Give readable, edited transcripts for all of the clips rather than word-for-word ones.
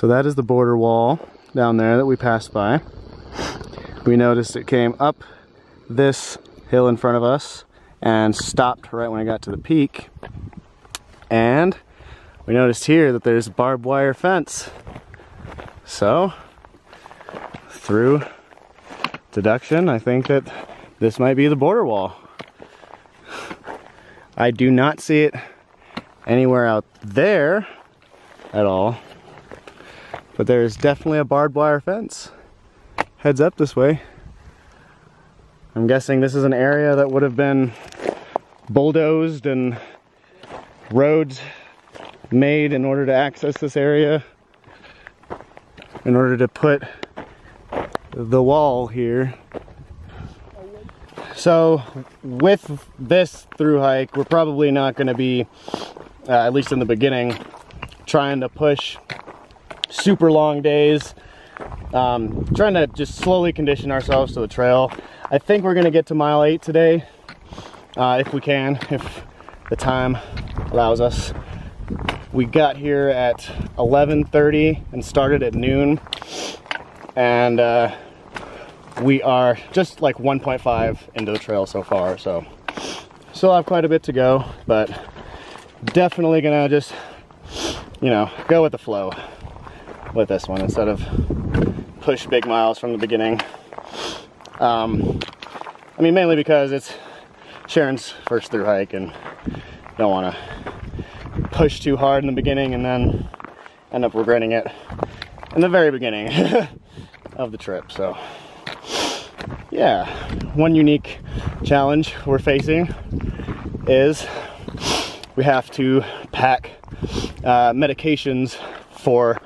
So that is the border wall down there that we passed by. We noticed it came up this hill in front of us and stopped right when I got to the peak. And we noticed here that there's barbed wire fence. So, through deduction, I think that this might be the border wall. I do not see it anywhere out there at all, but there is definitely a barbed wire fence. Heads up this way. I'm guessing this is an area that would have been bulldozed and roads made in order to access this area, in order to put the wall here. So with this through hike, we're probably not going to be, at least in the beginning, trying to push super long days, trying to just slowly condition ourselves to the trail. I think we're going to get to mile 8 today, if we can, if the time allows us. We got here at 11:30 and started at noon, and we are just like 1.5 into the trail so far, so still have quite a bit to go, but definitely gonna just, you know, go with the flow with this one instead of push big miles from the beginning. I mean, mainly because it's Sharon's first through hike and don't want to push too hard in the beginning and then end up regretting it in the very beginning of the trip. So yeah, one unique challenge we're facing is we have to pack medications for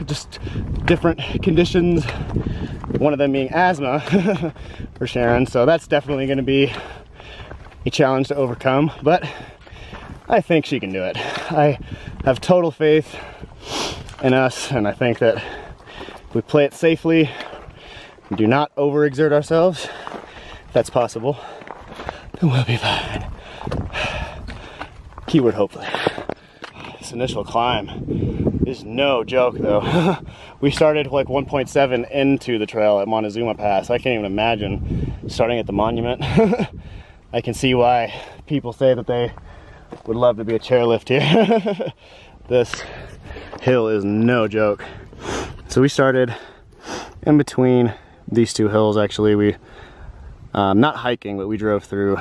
just different conditions, one of them being asthma for Sharon. So that's definitely going to be a challenge to overcome, but I think she can do it. I have total faith in us, and I think that if we play it safely and do not overexert ourselves, if that's possible, then we'll be fine. Keyword hopefully. This initial climb is no joke though. We started like 1.7 into the trail at Montezuma Pass. I can't even imagine starting at the monument. I can see why people say that they would love to be a chairlift here. This hill is no joke. So we started in between these two hills. Actually, we not hiking, but we drove through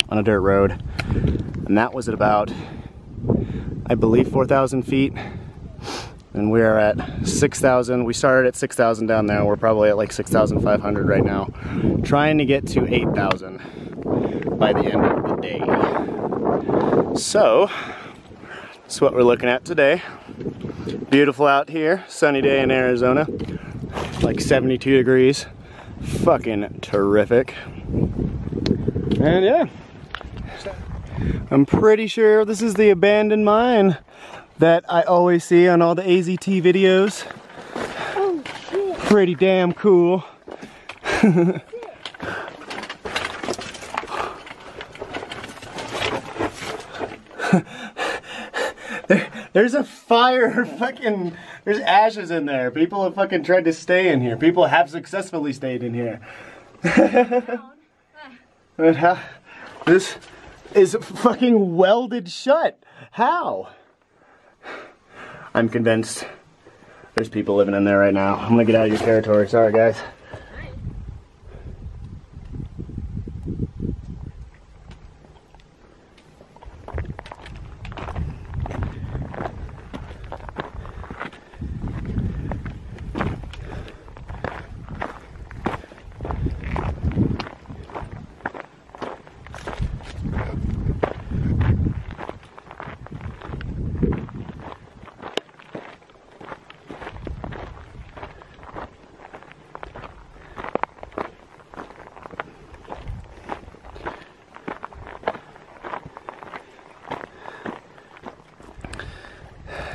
on a dirt road, and that was at about, I believe, 4,000 feet, and we are at 6,000. We started at 6,000 down there. We're probably at like 6,500 right now, trying to get to 8,000 by the end of the day. So that's what we're looking at today. Beautiful out here, sunny day in Arizona, like 72 degrees, fucking terrific. And yeah, I'm pretty sure this is the abandoned mine that I always see on all the AZT videos. Oh, shit. Pretty damn cool. There's a fire, fucking, there's ashes in there. People have fucking tried to stay in here. People have successfully stayed in here. But how, this is fucking welded shut. How? I'm convinced there's people living in there right now. I'm gonna get out of your territory. Sorry, guys.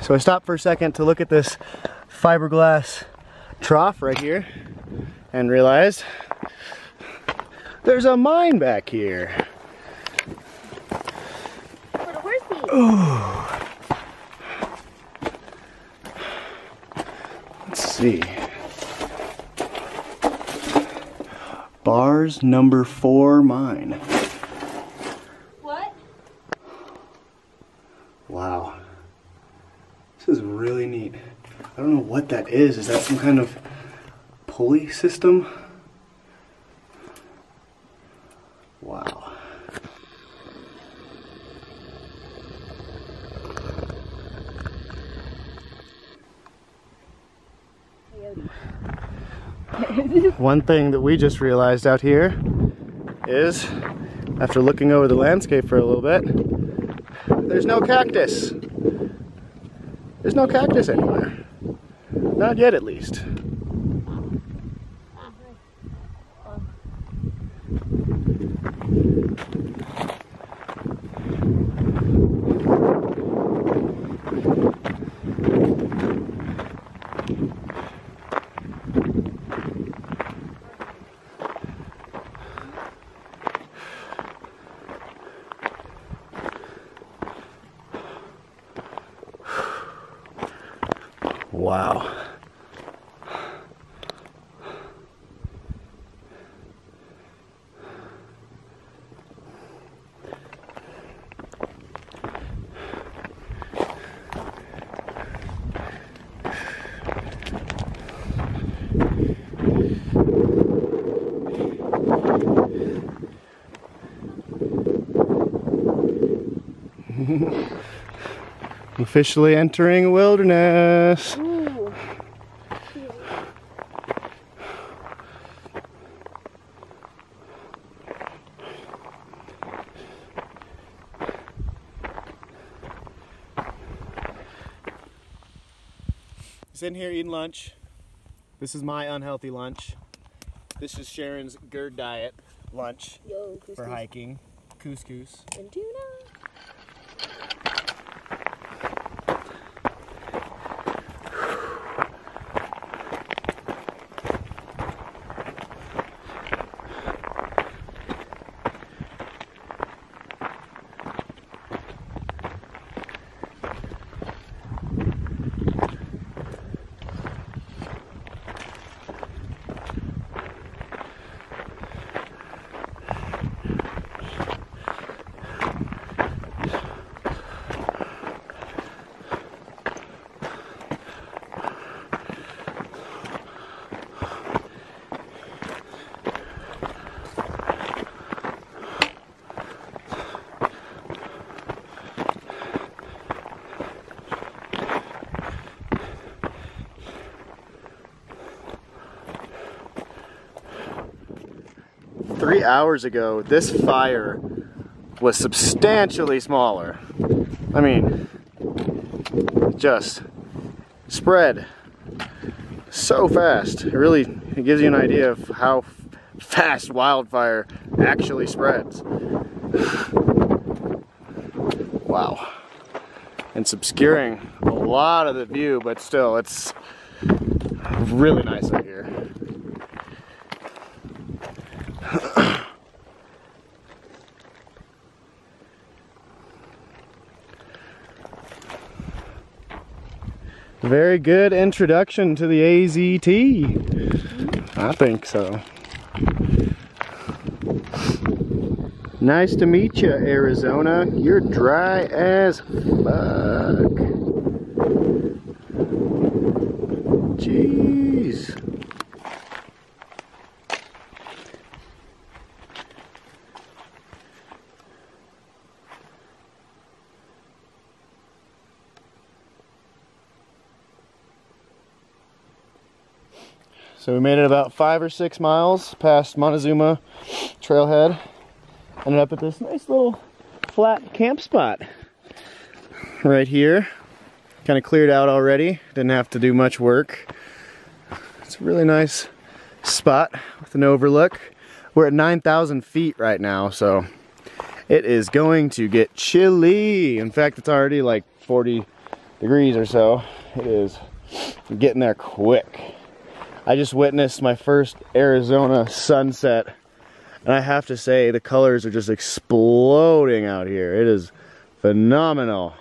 So I stopped for a second to look at this fiberglass trough right here and realized there's a mine back here. For the horses. Ooh. see. Bars number 4 mine. What? Wow. This is really neat. I don't know what that is. Is that some kind of pulley system? Wow. One thing that we just realized out here is, after looking over the landscape for a little bit, there's no cactus. There's no cactus anywhere. Not yet, at least. Wow. Officially entering a wilderness. Ooh. Sitting here eating lunch. This is my unhealthy lunch. This is Sharon's GERD diet lunch. Yo, couscous. For hiking. Couscous. And tuna. 3 hours ago, this fire was substantially smaller. I mean, just spread so fast. It gives you an idea of how fast wildfire actually spreads. Wow. It's obscuring a lot of the view, but still, it's really nice out here. Very good introduction to the AZT. I think so. Nice to meet you, Arizona. You're dry as fuck. Jeez. So we made it about 5 or 6 miles past Montezuma trailhead. Ended up at this nice little flat camp spot right here. Kind of cleared out already. Didn't have to do much work. It's a really nice spot with an overlook. We're at 9,000 feet right now, so it is going to get chilly. In fact, it's already like 40 degrees or so. It is getting there quick. I just witnessed my first Arizona sunset, and I have to say the colors are just exploding out here. It is phenomenal.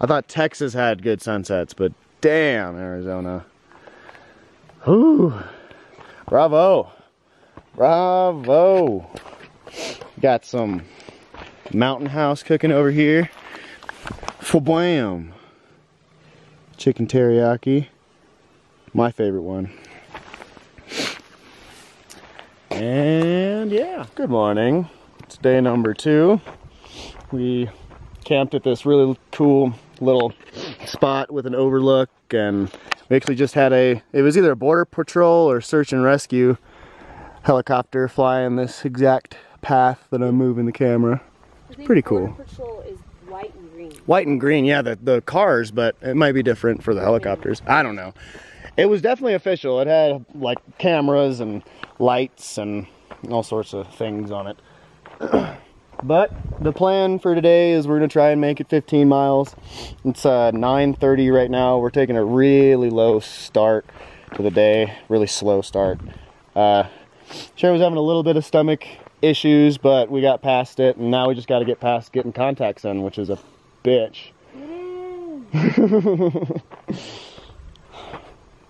I thought Texas had good sunsets, but damn, Arizona. Ooh, bravo, bravo. Got some mountain house cooking over here. Bam. Chicken teriyaki, my favorite one. And yeah, good morning. It's day number 2. We camped at this really cool little spot with an overlook, and we actually just had it was either a border patrol or search and rescue helicopter flying this exact path that I'm moving the camera. Pretty cool. Border patrol is white and green. White and green, yeah, the cars, but it might be different for the helicopters. I don't know. It was definitely official. It had like cameras and lights and all sorts of things on it. But the plan for today is we're gonna try and make it 15 miles. It's 9:30 right now. We're taking a really low start to the day, really slow start. Sharon was having a little bit of stomach issues, but we got past it, and now we just got to get past getting contacts in, which is a bitch.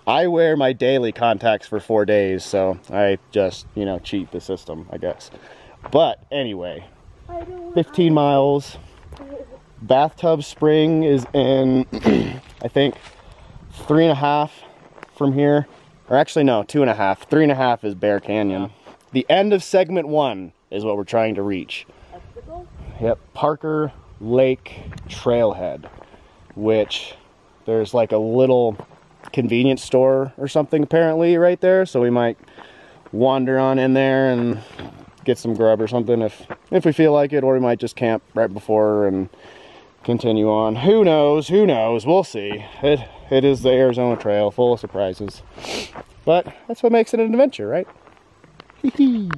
I wear my daily contacts for 4 days, so I just, you know, cheat the system, I guess. But anyway, 15 miles. Bathtub Spring is in, I think, 3.5 from here. Or actually, no, 2.5. 3.5 is Bear Canyon. The end of segment 1 is what we're trying to reach. That's the goal? Yep, Parker Lake Trailhead, which there's like a little convenience store or something apparently right there, so we might wander on in there and get some grub or something if we feel like it, or we might just camp right before and continue on. Who knows? Who knows? We'll see. It is the Arizona Trail, full of surprises. But that's what makes it an adventure, right? Hee hee.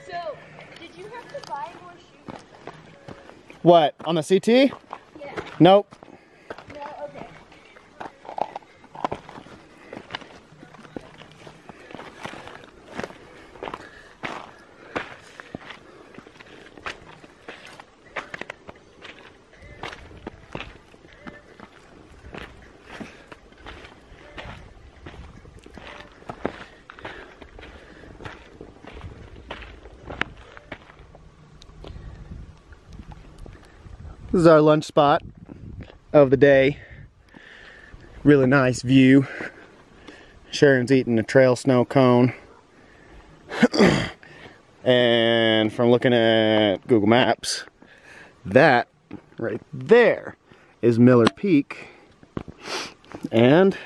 So, did you have to buy more shoes? What, on the CT? Yeah. Nope. No? Okay. This is our lunch spot of the day. Really nice view. Sharon's eating a trail snow cone. And from looking at Google Maps, that right there is Miller Peak. And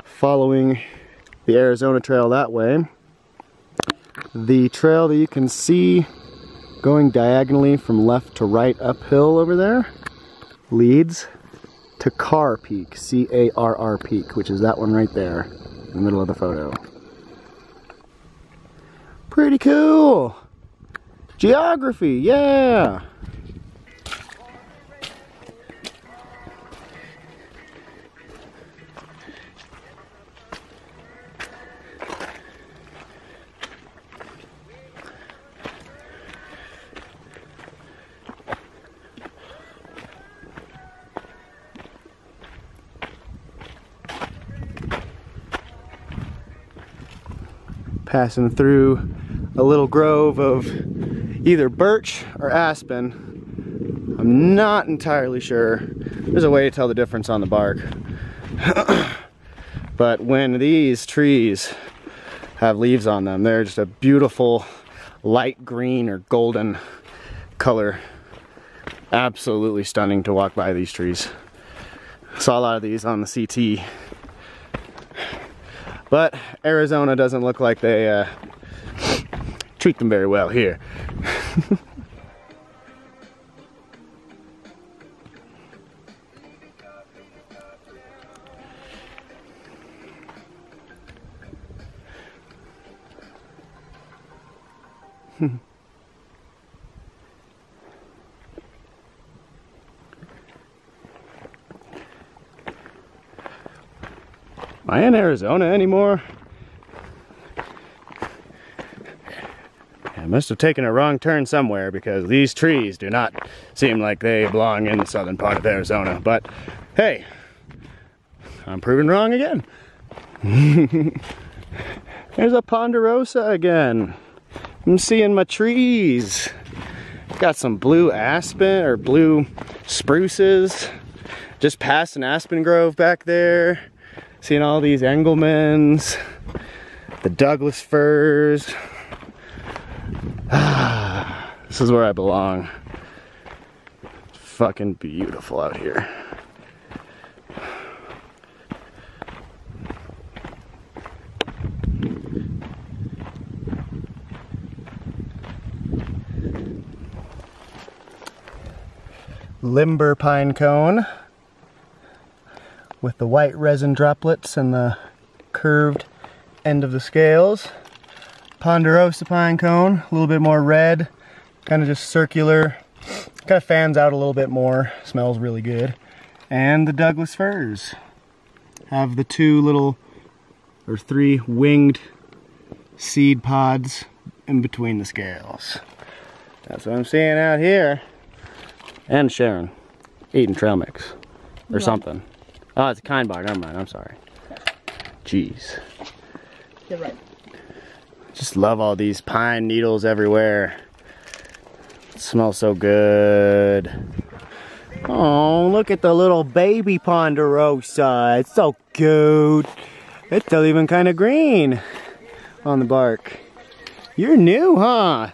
following the Arizona Trail that way, the trail that you can see going diagonally from left to right uphill over there leads to Carr Peak, C-A-R-R Peak, which is that one right there in the middle of the photo. Pretty cool! Geography, yeah! Passing through a little grove of either birch or aspen. I'm not entirely sure. There's a way to tell the difference on the bark. But when these trees have leaves on them, they're just a beautiful light green or golden color. Absolutely stunning to walk by these trees. Saw a lot of these on the CT. But Arizona doesn't look like they treat them very well here. Am I in Arizona anymore? I must have taken a wrong turn somewhere because these trees do not seem like they belong in the southern part of Arizona. But hey, I'm proven wrong again. There's a ponderosa again. I'm seeing my trees. Got some blue aspen or blue spruces. Just past an aspen grove back there. Seeing all these Engelmans, the Douglas firs. This is where I belong. It's fucking beautiful out here. Limber pine cone with the white resin droplets and the curved end of the scales. Ponderosa pine cone, a little bit more red, kind of just circular, kind of fans out a little bit more, smells really good. And the Douglas firs have the two little, or three winged seed pods in between the scales. That's what I'm seeing out here. And Sharon, eating trail mix, or something. Oh, it's a kind bar, never mind, I'm sorry. Jeez. You're right. Just love all these pine needles everywhere. It smells so good. Oh, look at the little baby ponderosa. It's so cute. It's still even kind of green on the bark. You're new, huh?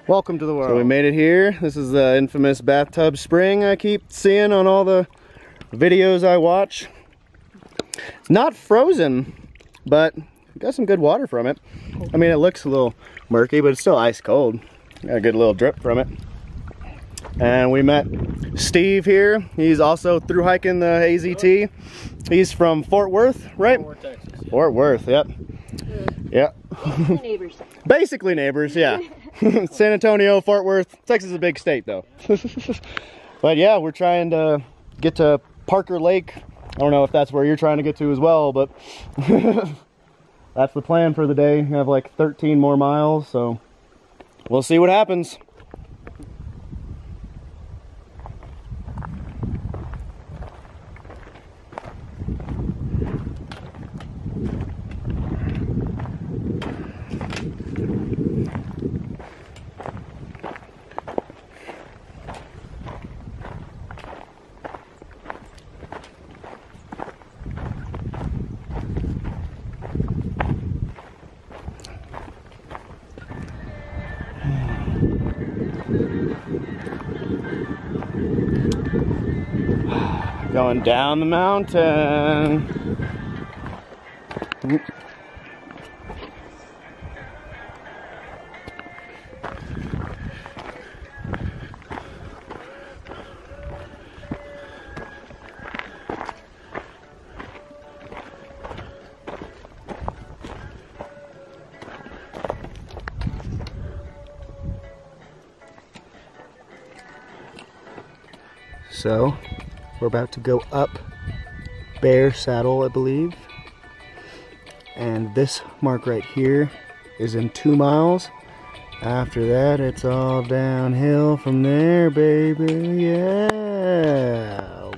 Welcome to the world. So we made it here. This is the infamous bathtub spring I keep seeing on all the videos I watch. It's not frozen, but got some good water from it. I mean, it looks a little murky, but it's still ice cold. Got a good little drip from it. And we met Steve here. He's also through hiking the AZT. He's from Fort Worth, right? Fort Worth, Texas. Yeah. Fort Worth, yep. Yep. Neighbors. Basically neighbors, yeah. San Antonio, Fort Worth. Texas is a big state though. But yeah, we're trying to get to Parker Lake. I don't know if that's where you're trying to get to as well, but that's the plan for the day. We have like 13 more miles, so we'll see what happens. Going down the mountain. So we're about to go up Bear Saddle, I believe. And this mark right here is in 2 miles. After that, it's all downhill from there, baby. Yeah.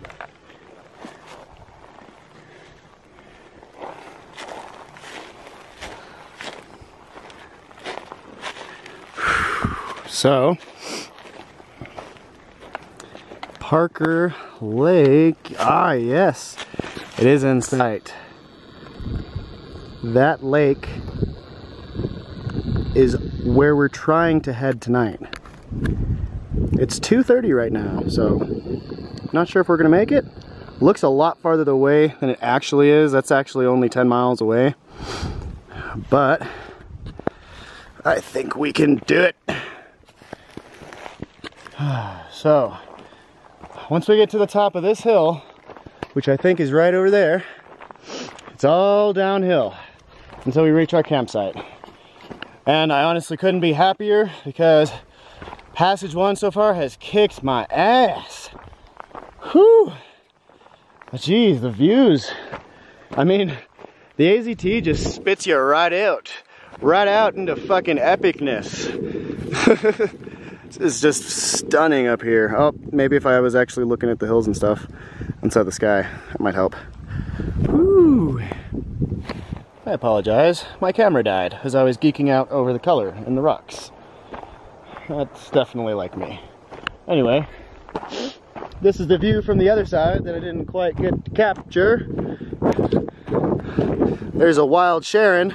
So, Parker Lake, ah yes, it is in sight. That lake is where we're trying to head tonight. It's 2:30 right now, so not sure if we're gonna make it. Looks a lot farther away than it actually is. That's actually only 10 miles away. But I think we can do it. So, once we get to the top of this hill, which I think is right over there, it's all downhill until we reach our campsite. And I honestly couldn't be happier because Passage 1 so far has kicked my ass. Whew! Geez, the views. I mean, The AZT just spits you right out into fucking epicness. It's just stunning up here. Oh, maybe if I was actually looking at the hills and stuff inside the sky, that might help. Woo. I apologize. My camera died as I was geeking out over the color in the rocks. That's definitely like me. Anyway, this is the view from the other side that I didn't quite get to capture. There's a wild Sharon.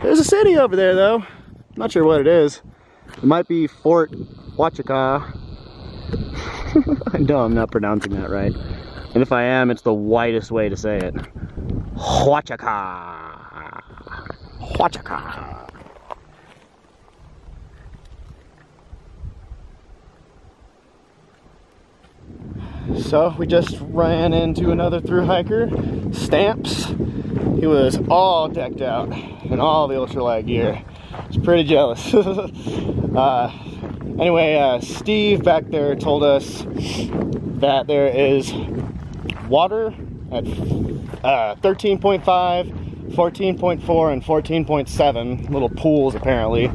There's a city over there though. Not sure what it is. It might be Fort Huachuca. I know I'm not pronouncing that right. And if I am, it's the whitest way to say it. Huachuca. Huachuca. So we just ran into another through hiker, Stamps. He was all decked out in all the ultralight gear. I was pretty jealous. Anyway, Steve back there told us that there is water at 13.5, 14.4, and 14.7 little pools apparently.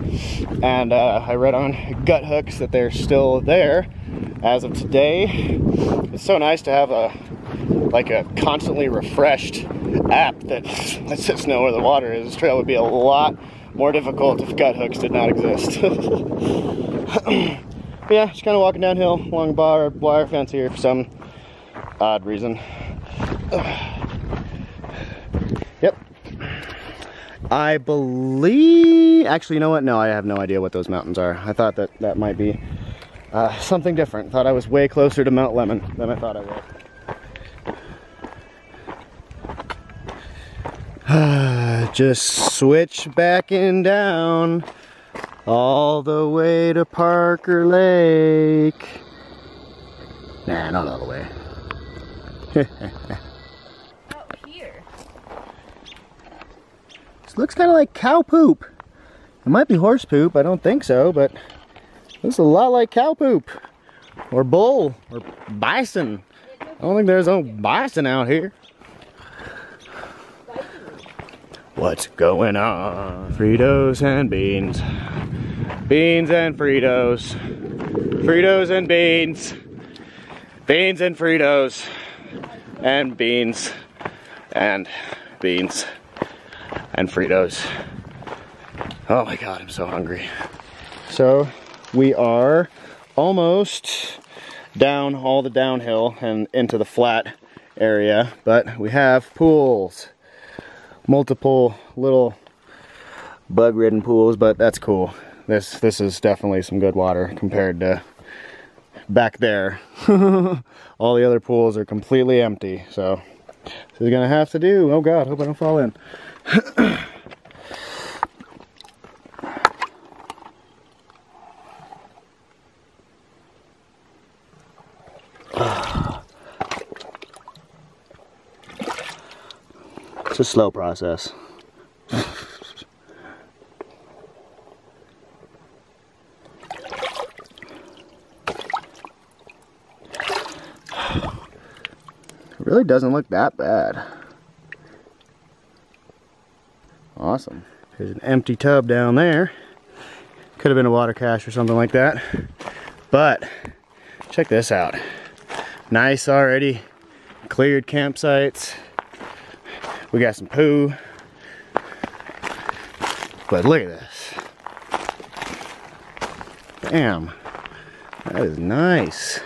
And I read on Gut Hooks that they're still there as of today. It's so nice to have a constantly refreshed app that lets us know where the water is. This trail would be a lot more difficult if Gut Hooks did not exist. But yeah, just kind of walking downhill along a barbed wire fence here for some odd reason. Yep. I believe, actually, you know what? No, I have no idea what those mountains are. I thought that might be something different. Thought I was way closer to Mount Lemon than I thought I was. Just switch backing down all the way to Parker Lake. Nah, not all the way. Out here. This looks kind of like cow poop. It might be horse poop, I don't think so, but it looks a lot like cow poop. Or bull, or bison. I don't think there's no bison out here. What's going on? Fritos and beans. Beans and Fritos. Fritos and beans. Beans and Fritos. And beans. And beans. And Fritos. Oh my god, I'm so hungry. So, we are almost down all the downhill and into the flat area, but we have pools. Multiple little bug-ridden pools, but that's cool. This is definitely some good water compared to back there. All the other pools are completely empty, so this is gonna have to do. Oh god, hope I don't fall in. It's a slow process. It really doesn't look that bad. Awesome. There's an empty tub down there. Could have been a water cache or something like that. But check this out. Nice already cleared campsites. We got some poo. But look at this. Damn. That is nice.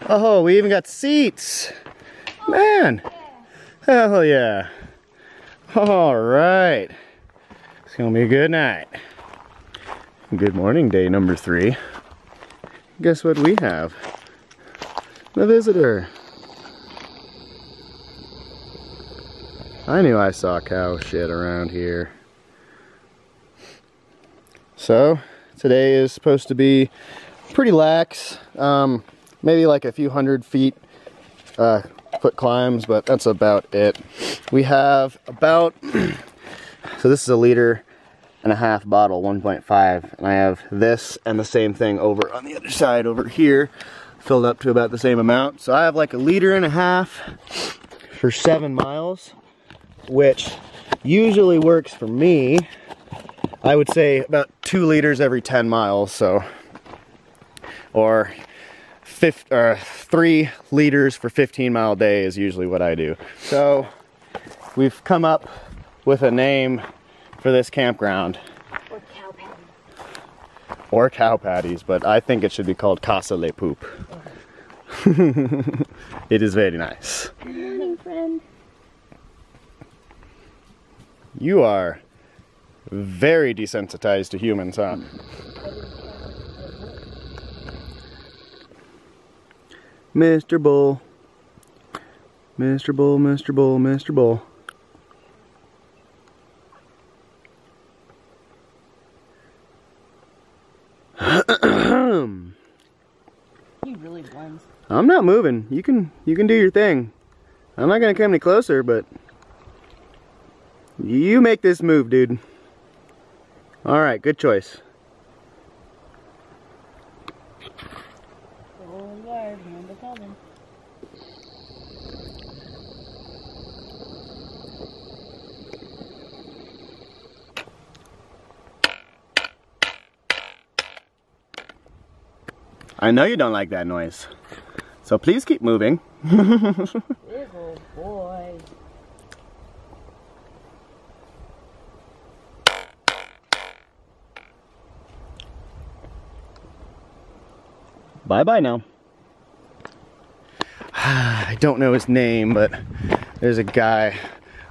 Oh, we even got seats. Man. Hell yeah. Alright. It's gonna be a good night. Good morning, day number 3. Guess what we have? The visitor. I knew I saw cow shit around here. So, today is supposed to be pretty lax. Maybe like a few hundred feet foot climbs, but that's about it. We have about, so this is a 1.5 liter bottle, 1.5, and I have this and the same thing over on the other side over here, filled up to about the same amount. So I have like 1.5 liters for 7 miles, which usually works for me. I would say about 2 liters every 10 miles, so, or 3 liters for 15-mile day is usually what I do. So we've come up with a name for this campground. Or cow patties. Or cow patties, but I think it should be called Casa Le Poop. It is very nice. Good morning, friend. You are very desensitized to humans, huh? Mr. Bull. Mr. Bull, Mr. Bull, Mr. Bull. He really blends. I'm not moving. You can do your thing. I'm not gonna come any closer, but you make this move, dude. All right, good choice. Oh, guard, remember coming. I know you don't like that noise, so please keep moving. Big old boy. Bye-bye now. I don't know his name, but there's a guy,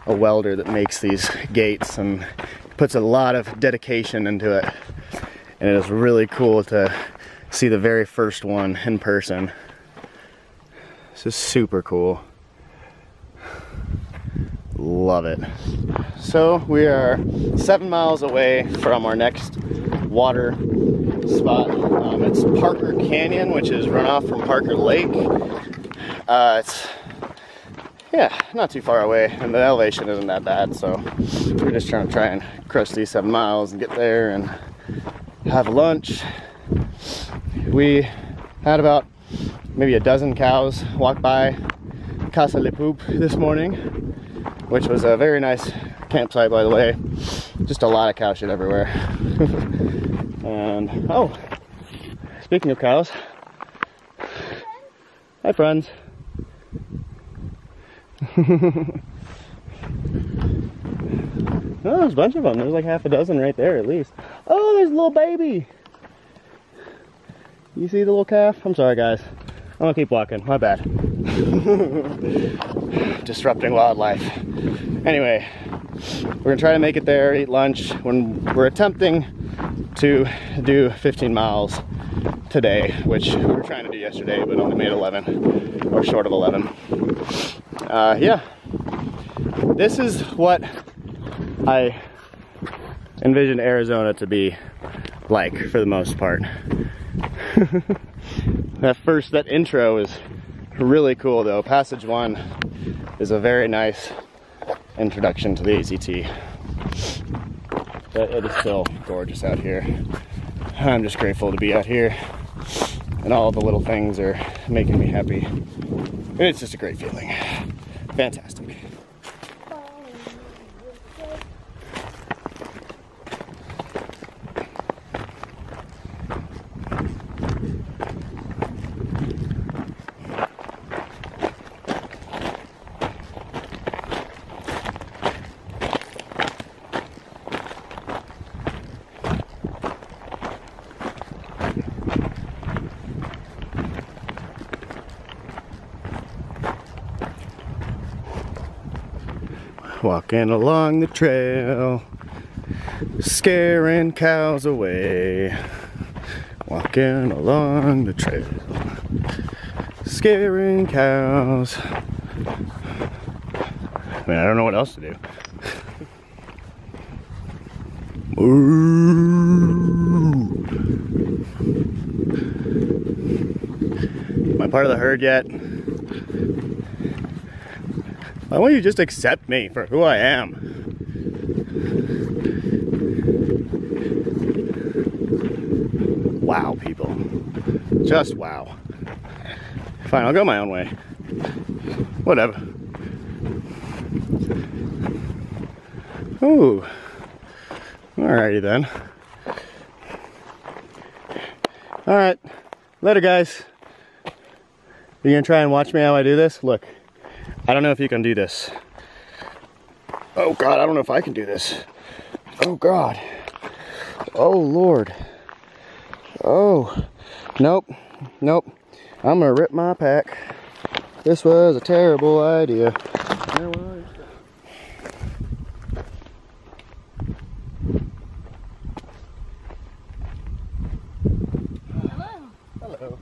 a welder, that makes these gates and puts a lot of dedication into it. And it is really cool to see the very first one in person. This is super cool. Love it. So we are 7 miles away from our next water spot. It's Parker Canyon, which is runoff from Parker Lake. It's, yeah, not too far away, and the elevation isn't that bad, so we're just trying and crush these 7 miles and get there and have lunch. We had about maybe a dozen cows walk by Casa Le Poop this morning, which was a very nice campsite, by the way. Just a lot of cow shit everywhere. And, oh, speaking of cows, hi friends. Oh, there's a bunch of them. There's like half a dozen right there at least. Oh, there's a little baby. You see the little calf? I'm sorry guys. I'm gonna keep walking, my bad. Disrupting wildlife. Anyway, we're gonna try to make it there, eat lunch. When we're attempting to do 15 miles today, which we were trying to do yesterday, but only made 11, or short of 11. Yeah, this is what I envisioned Arizona to be like for the most part. That intro is really cool though. Passage 1 is a very nice introduction to the AZT. But it is still gorgeous out here. I'm just grateful to be out here, and all the little things are making me happy. And it's just a great feeling. Fantastic. Walking along the trail, scaring cows away. Walking along the trail, scaring cows. I mean, I don't know what else to do. Am I part of the herd yet? Why won't you just accept me for who I am? Wow, people. Just wow. Fine, I'll go my own way. Whatever. Ooh. Alrighty then. Alright. Later, guys. You gonna try and watch me how I do this? Look. I don't know if you can do this. Oh God, I don't know if I can do this. Oh God. Oh Lord. Oh. Nope. Nope. I'm gonna rip my pack. This was a terrible idea. Hello. Hello.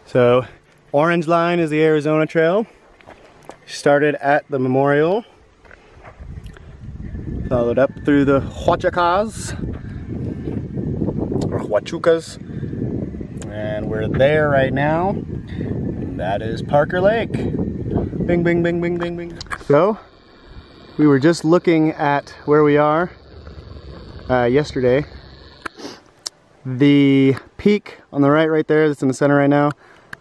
So, orange line is the Arizona Trail. Started at the memorial. Followed up through the Huachucas. Or Huachucas. And we're there right now. And that is Parker Lake. Bing, bing, bing, bing, bing, bing. So, we were just looking at where we are yesterday. The peak on the right there, that's in the center right now,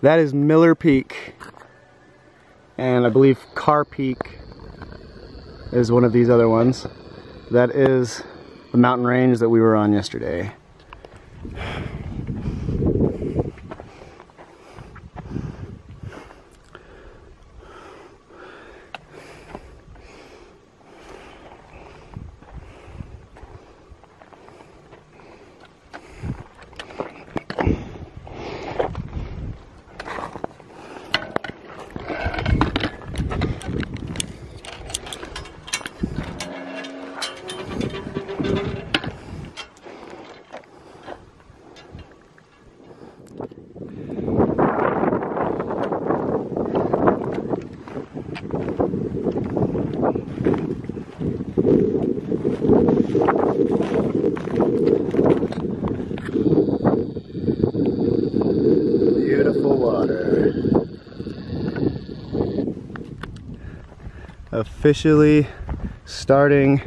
that is Miller Peak. And I believe Carr Peak is one of these other ones. That is the mountain range that we were on yesterday. Beautiful water. Officially starting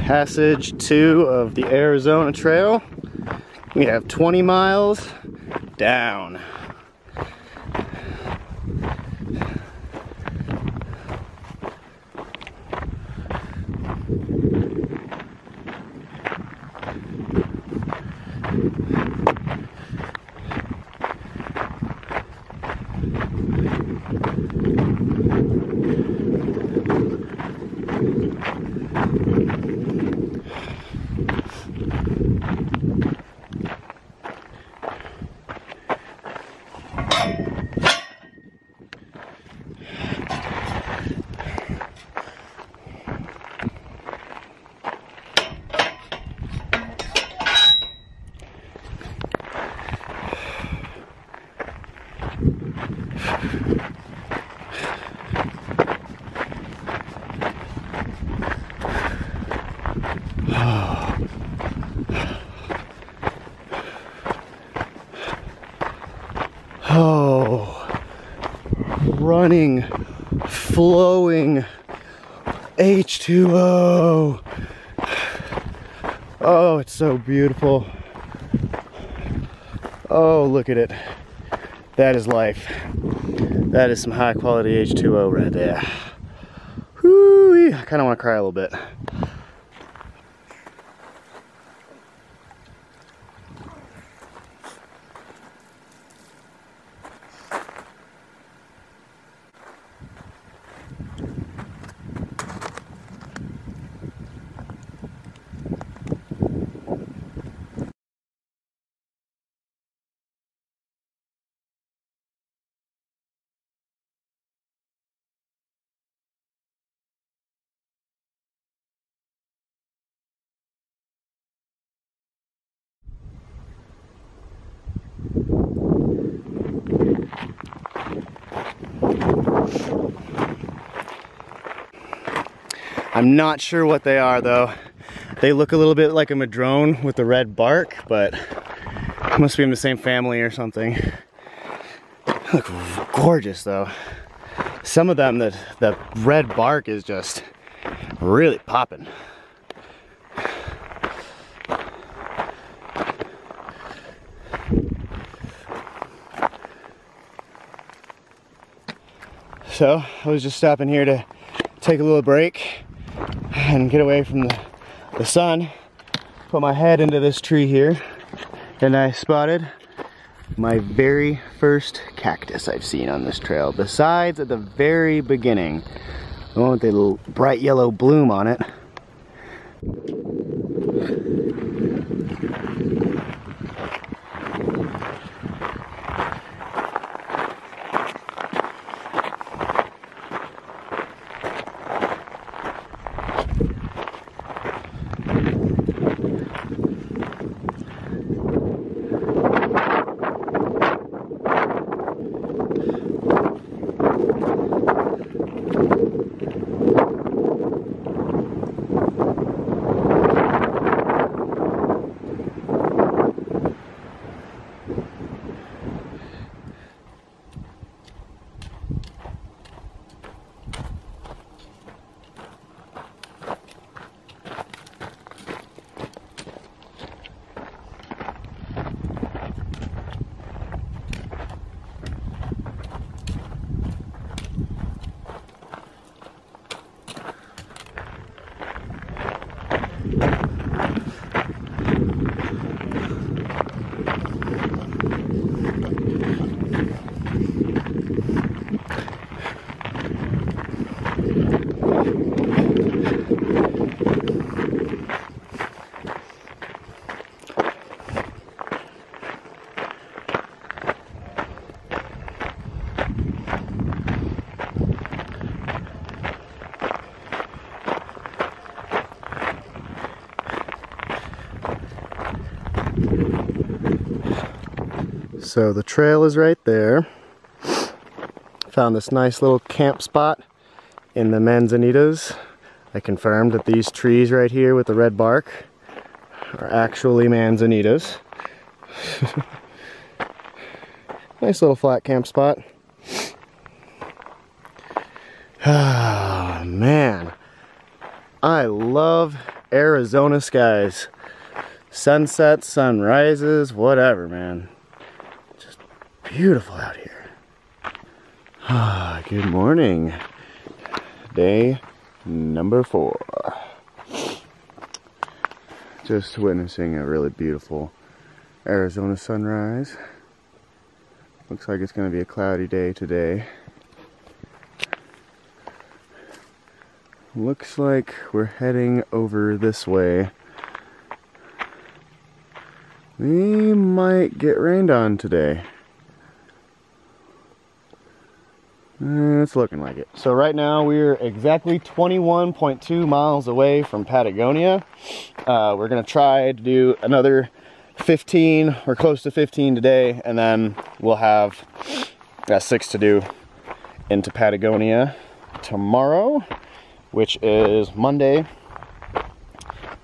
passage 2 of the Arizona Trail. We have 20 miles down. Oh, running, flowing H2O. Oh, it's so beautiful. Oh, look at it. That is life. That is some high quality H2O right there. Whoo-wee. I kind of want to cry a little bit. I'm not sure what they are though. They look a little bit like a madrone with the red bark, but must be in the same family or something. They look gorgeous though. Some of them, the red bark is just really popping. So I was just stopping here to take a little break and get away from the sun. Put my head into this tree here, and I spotted my very first cactus I've seen on this trail, besides at the very beginning, the one with the little bright yellow bloom on it. So the trail is right there. Found this nice little camp spot in the manzanitas. I confirmed that these trees right here with the red bark are actually manzanitas. Nice little flat camp spot. Ah, man. I love Arizona skies. Sunsets, sunrises, whatever, man. Just beautiful out here. Ah, good morning. Day number 4. Just witnessing a really beautiful Arizona sunrise. Looks like it's going to be a cloudy day today. Looks like we're heading over this way. We might get rained on today. It's looking like it. So right now we're exactly 21.2 miles away from Patagonia. We're gonna try to do another 15 or close to 15 today, and then we'll have 6 to do into Patagonia tomorrow, which is Monday.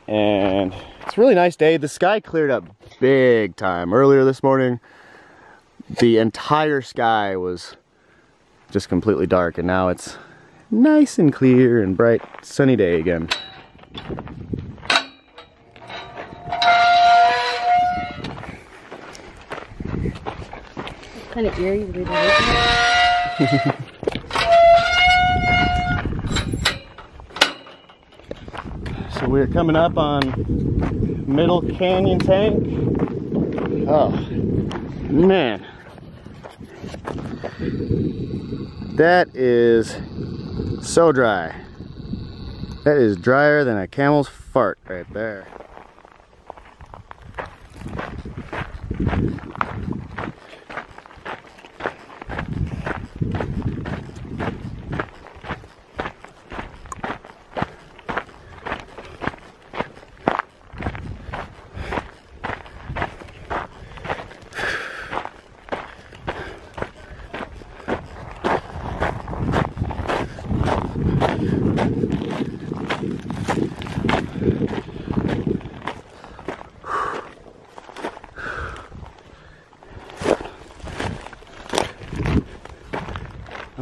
And it's a really nice day. The sky cleared up big time. Earlier this morning, the entire sky was just completely dark, and now it's nice and clear and bright, sunny day again. Kind of eerie the way they look. So we're coming up on Middle Canyon Tank. Oh, man. That is so dry. That is drier than a camel's fart right there.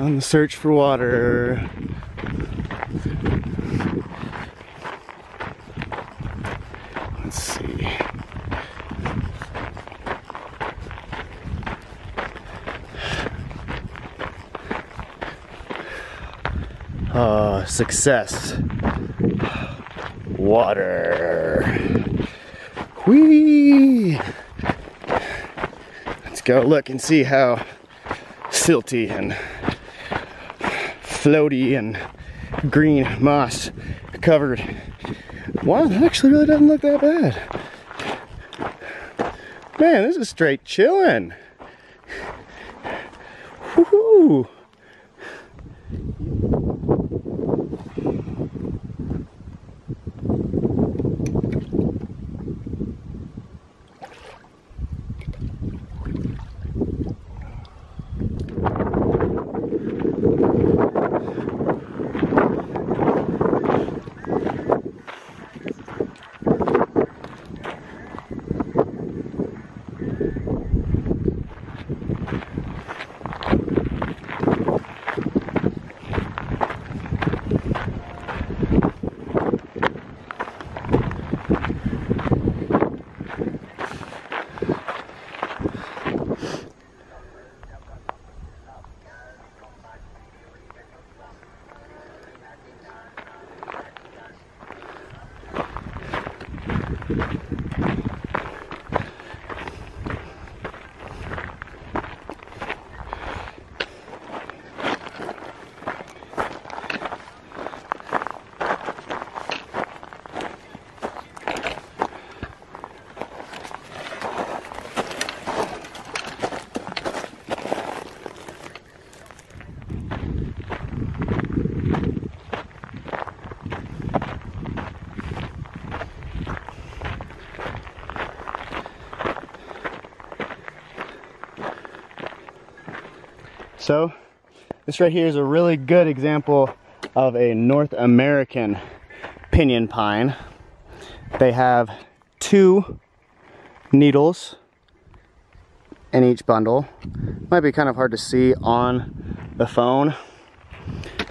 On the search for water. Let's see. Oh, success. Water. Whee! Let's go look and see how silty and floaty and green moss covered. Wow, that actually really doesn't look that bad. Man, this is straight chillin'. Woohoo! So this right here is a really good example of a North American pinyon pine. They have 2 needles in each bundle. Might be kind of hard to see on the phone.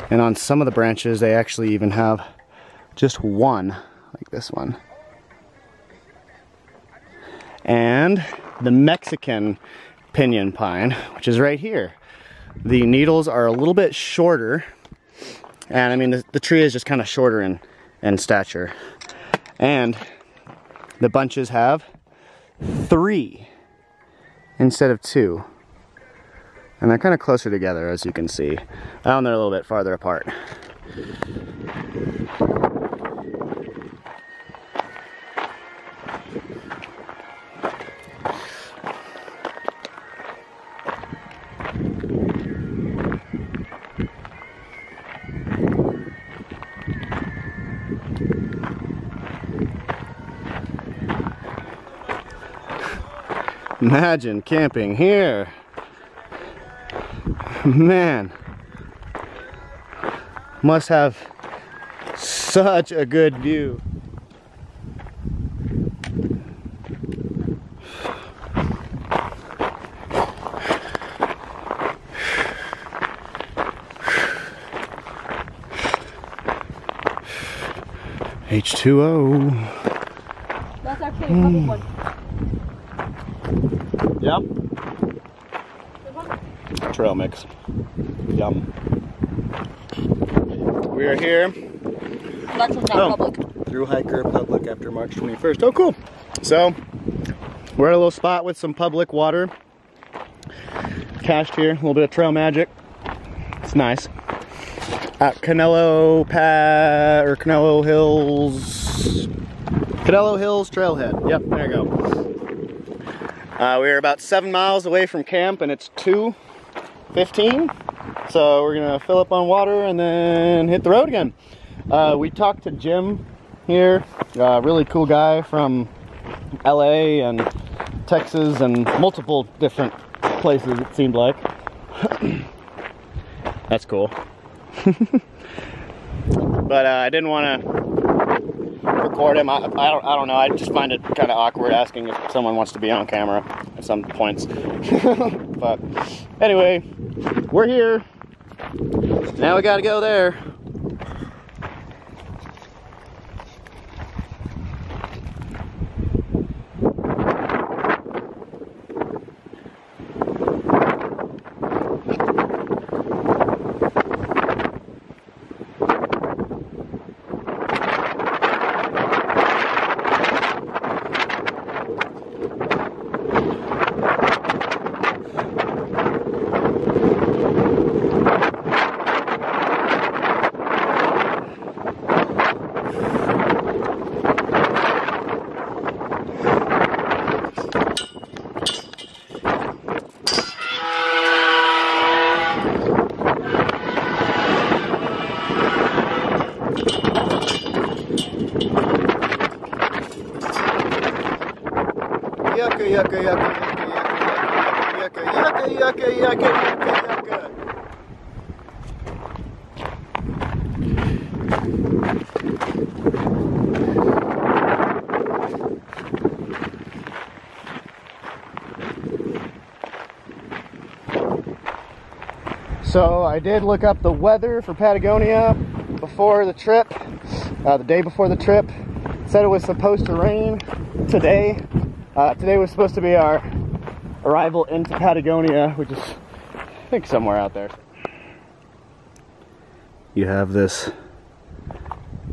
And on some of the branches they actually even have just 1, like this one. And the Mexican pinyon pine, which is right here. The needles are a little bit shorter, and I mean the tree is just kind of shorter in stature. And the bunches have 3 instead of 2. And they're kind of closer together, as you can see. And they're a little bit farther apart. Imagine camping here. Man, must have such a good view. H2O. That's actually a public one. Yep. Trail mix. Yum. We are here. That's not public. Thru hiker public after March 21st. Oh, cool. So, we're at a little spot with some public water. Cached here. A little bit of trail magic. It's nice. At Canelo Hills Trailhead. Yep, there you go. We're about 7 miles away from camp and it's 2:15. So we're gonna fill up on water and then hit the road again. We talked to Jim here, really cool guy from LA and Texas and multiple different places it seemed like. That's cool. But I didn't want to record him. I don't know. I just find it kind of awkward asking if someone wants to be on camera at some points. But anyway, we're here. Now we gotta go there. Yucca, yucca, yucca, yucca, yucca, yucca, yucca, yucca. So I did look up the weather for Patagonia before the trip, the day before the trip. It said it was supposed to rain today. Today was supposed to be our arrival into Patagonia, which is, I think, somewhere out there. You have this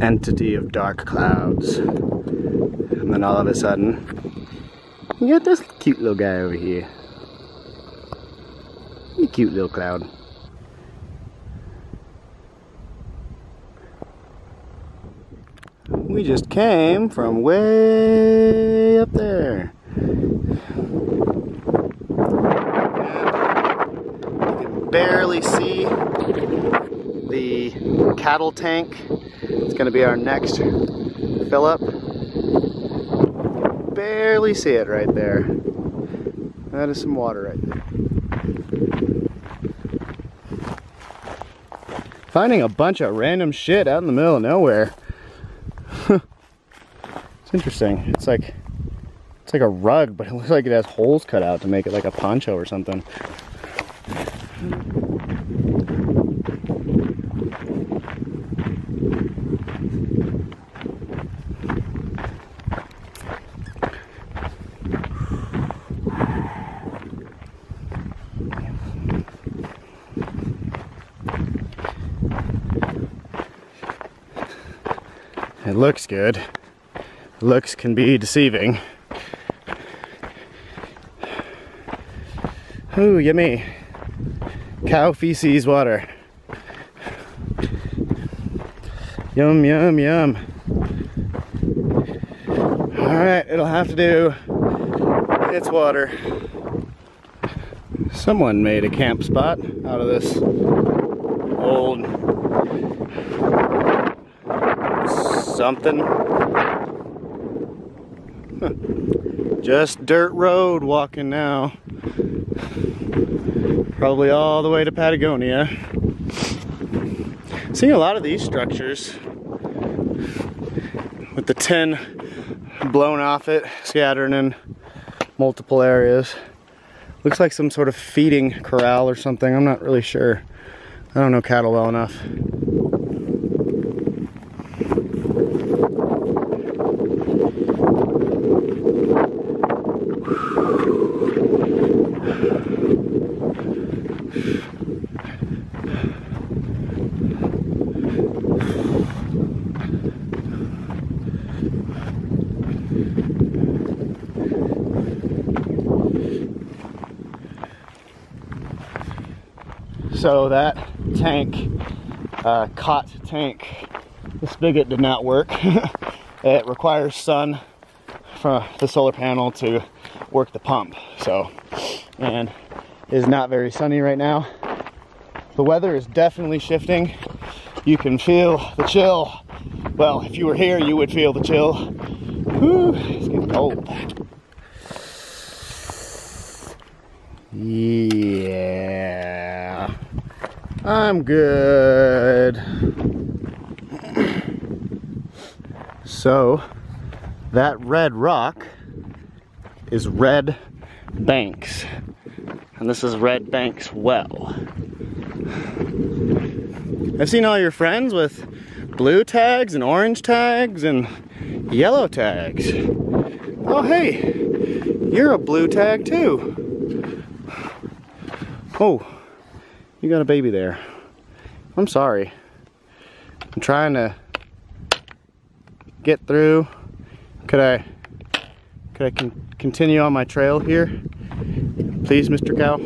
entity of dark clouds, and then all of a sudden, you got this cute little guy over here. You cute little cloud. We just came from way up there. Barely see the cattle tank. It's going to be our next fill up. Barely see it right there. That is some water right there. Finding a bunch of random shit out in the middle of nowhere. It's interesting. It's like a rug, but it looks like it has holes cut out to make it like a poncho or something. It looks good. Looks can be deceiving. Ooh, yummy. Cow feces water. Yum, yum, yum. Alright, it'll have to do. It's water. Someone made a camp spot out of this old something. Just dirt road walking now. Probably all the way to Patagonia. Seeing a lot of these structures with the tin blown off it, scattering in multiple areas. Looks like some sort of feeding corral or something. I'm not really sure. I don't know cattle well enough. So that tank, cot tank, the spigot did not work. It requires sun from the solar panel to work the pump. So, and it is not very sunny right now. The weather is definitely shifting. You can feel the chill. Well, if you were here, you would feel the chill. Whew, it's getting cold. Yeah, I'm good. So, that red rock is Red Banks. And this is Red Banks Well. I've seen all your friends with blue tags and orange tags and yellow tags. Oh hey, you're a blue tag too. Oh, you got a baby there. I'm sorry. I'm trying to get through. Could I continue on my trail here? Please, Mr. Cow.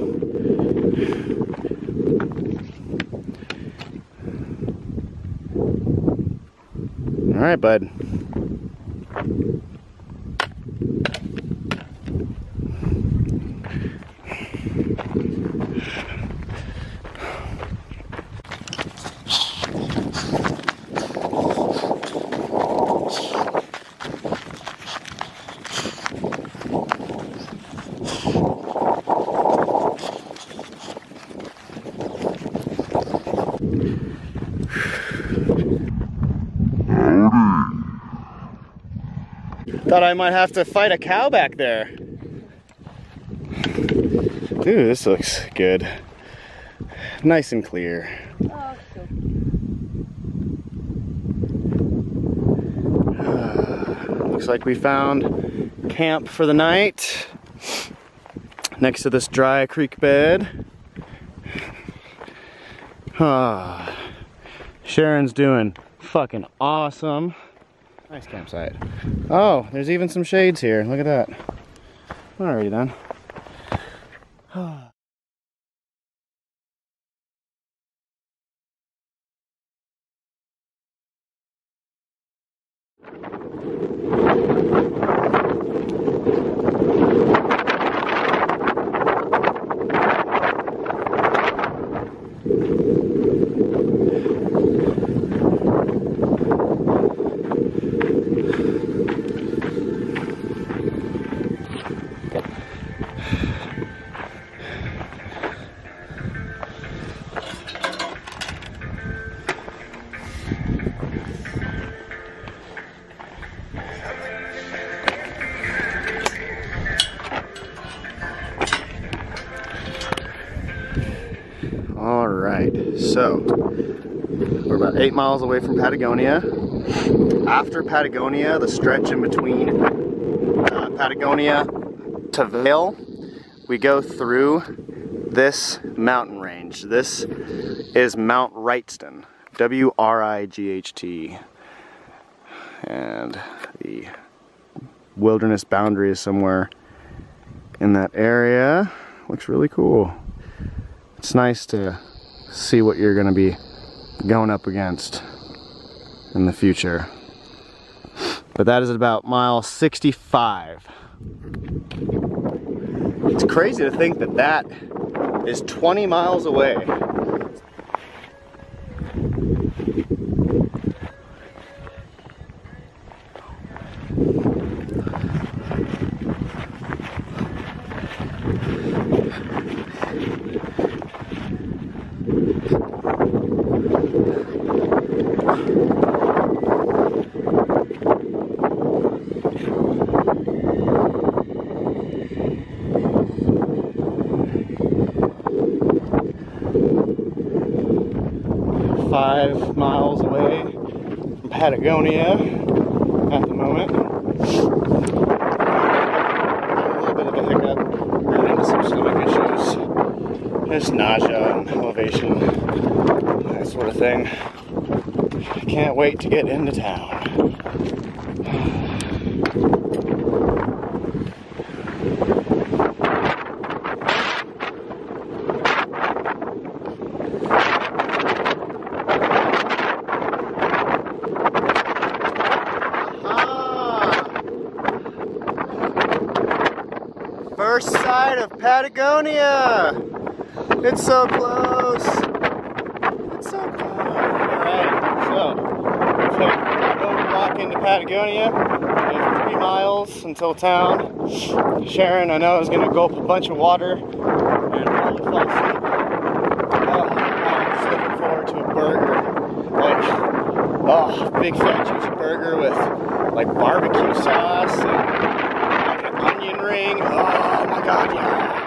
All right, bud. Thought I might have to fight a cow back there. Ooh, this looks good. Nice and clear. Oh, so. Looks like we found camp for the night next to this dry creek bed. Sharon's doing fucking awesome. Nice campsite. Oh, there's even some shades here. Look at that. Alrighty then. Alright, so we're about 8 miles away from Patagonia. After Patagonia, the stretch in between Patagonia to Vail, we go through this mountain range. This is Mount Wrightston, W-R-I-G-H-T. And the wilderness boundary is somewhere in that area. Looks really cool. It's nice to see what you're going to be going up against in the future. But that is at about mile 65. It's crazy to think that that is 20 miles away. Five miles away from Patagonia at the moment. A little bit of a hiccup, ran into some stomach issues. Just nausea and elevation, that sort of thing. I can't wait to get into town. First sight of Patagonia! It's so close! It's so close! Alright, so we'll walk into Patagonia. We have 3 miles until town. Sharon, I know, is going to gulp a bunch of water and probably fall asleep. I'm just looking forward to a burger. Like, big fat juicy burger with like barbecue sauce and like an onion ring. Oh my god, yeah!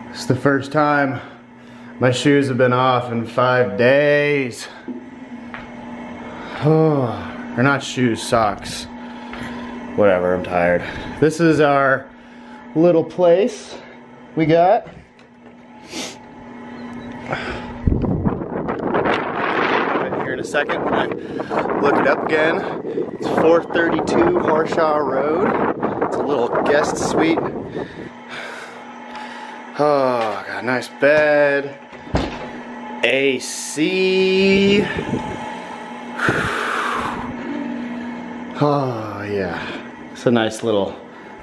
It's the first time my shoes have been off in 5 days. Or not shoes, socks. Whatever, I'm tired. This is our little place we got. Here in a second when I look it up again. It's 432 Harshaw Road. It's a little guest suite. Oh, got a nice bed. AC. Oh yeah, it's a nice little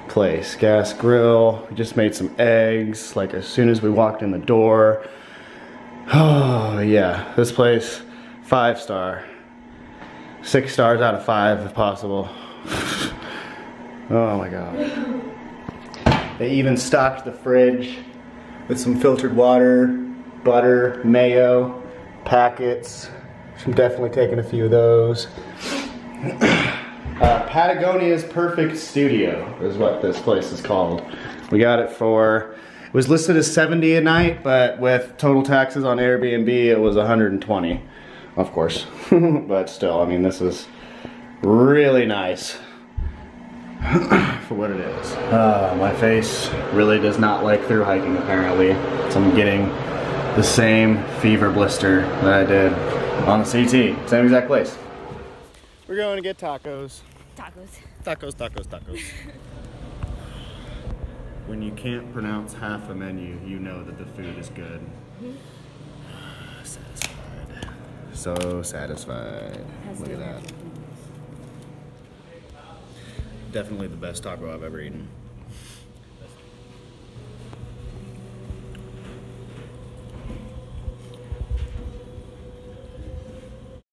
place. Gas grill. We just made some eggs like as soon as we walked in the door. Oh yeah, this place 5-star. 6 stars out of 5 if possible. Oh my god. They even stocked the fridge with some filtered water, butter, mayo, packets. I'm definitely taking a few of those. Patagonia's Perfect Studio is what this place is called. We got it for, it was listed as $70 a night, but with total taxes on Airbnb, it was $120, of course. But still, I mean, this is really nice for what it is. My face really does not like through hiking, apparently. So I'm getting the same fever blister that I did on the CT. Same exact place. We're going to get tacos. Tacos. Tacos, tacos, tacos. When you can't pronounce half a menu, you know that the food is good. Satisfied. So satisfied. Look at that. Definitely the best taco I've ever eaten.